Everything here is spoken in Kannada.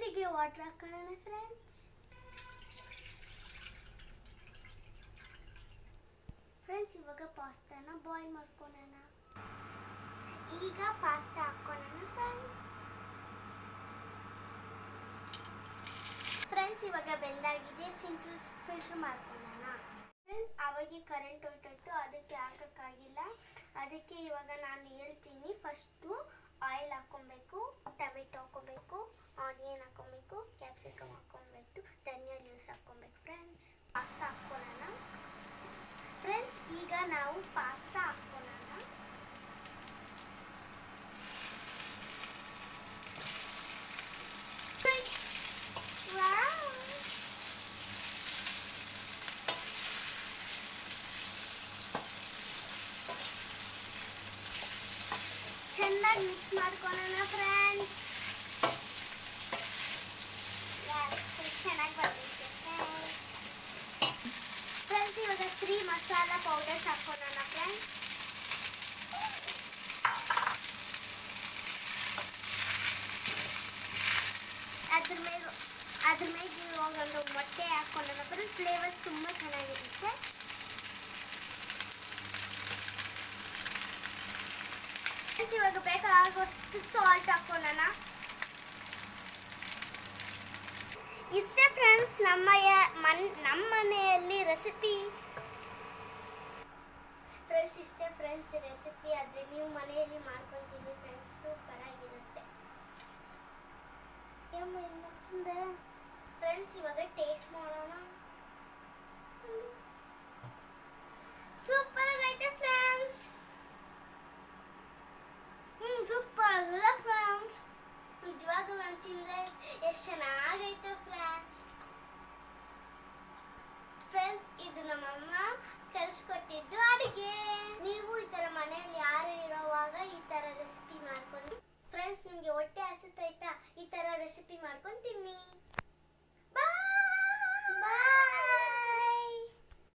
ಈಗ ವಾಟರ್ ಹಾಕೋಣ ಫ್ರೆಂಡ್ಸ್. ಫ್ರೆಂಡ್ಸ್ ಇವಾಗ ಪಾಸ್ತಾನ ಬಾಯ್ಲ್ ಮಾಡ್ಕೊಳ್ಳೋಣ. ಈಗ ಪಾಸ್ತಾ ಹಾಕೋಣ ಫ್ರೆಂಡ್ಸ್. ಫ್ರೆಂಡ್ಸ್ ಇವಾಗ ಬೆಂದಾಗಿದೆ, ಫಿಲ್ಟರ್ ಮಾಡ್ಕೊಳ್ಳೋಣ. ಫ್ರೆಂಡ್ಸ್ ಅವಾಗೆ ಕರೆಂಟ್ ಹೊರಟು ಅದಕ್ಕೆ ಹಾಕೋಕ್ಕಾಗಿಲ್ಲ. ಅದಕ್ಕೆ ಇವಾಗ ನಾನು ಹೇಳ್ತೀನಿ. ಫಸ್ಟು ಆಯಿಲ್ ಹಾಕ್ಕೊಬೇಕು, ಟೊಮೆಟೊ ಹಾಕ್ಕೊಬೇಕು, ಆನಿಯನ್ ಹಾಕ್ಕೊಬೇಕು, ಕ್ಯಾಪ್ಸಿಕಮ್ ಹಾಕ್ಕೊಬೇಕು, ಧನಿಯಾ ಲೀವ್ಸ್ ಹಾಕ್ಕೊಬೇಕು. ಫ್ರೆಂಡ್ಸ್ ಪಾಸ್ತಾ ಹಾಕ್ಕೊಳ್ಳೋಣ. ಫ್ರೆಂಡ್ಸ್ ಈಗ ನಾವು ಪಾಸ್ತಾ ಹಾಕ್ಕೊಳ್ಳೋಣ. ಚೆನ್ನಾಗಿ ಮಿಕ್ಸ್ ಮಾಡ್ಕೊಳ್ಳೋಣ ಫ್ರೆಂಡ್ಸ್. ಚೆನ್ನಾಗಿ ಬರ್ತೈತೆ ಫ್ರೆಂಡ್ಸ್. ಇವಾಗ 3 ಮಸಾಲಾ ಪೌಡರ್ಸ್ ಹಾಕೋಣ ಫ್ರೆಂಡ್ಸ್. ಅದ್ರ ಮೇಲೆ ಇವಾಗ ಒಂದು ಮೊಟ್ಟೆ ಹಾಕೋಣ ಫ್ರೆಂಡ್ಸ್. ಫ್ಲೇವರ್ಸ್ ತುಂಬ ಚೆನ್ನಾಗಿರುತ್ತೆ. ಇವಾಗ ಬೇಕಾಗುವಷ್ಟು ಸಾಲ್ಟ್ ಹಾಕೊಳ್ಳೋಣ. ಇಷ್ಟೇ ಫ್ರೆಂಡ್ಸ್ ನಮ್ಮ ಮನೆಯಲ್ಲಿ ರೆಸಿಪಿ. ಫ್ರೆಂಡ್ಸ್ ಇಷ್ಟೇ ಫ್ರೆಂಡ್ಸ್ ರೆಸಿಪಿ. ಆದರೆ ನೀವು ಮನೆಯಲ್ಲಿ ಮಾಡ್ಕೊತೀವಿ ಫ್ರೆಂಡ್ಸ್, ಸೂಪರ್ ಆಗಿರುತ್ತೆ. ಫ್ರೆಂಡ್ಸ್ ಇವಾಗ ಟೇಸ್ಟ್ ಮಾಡೋಣ.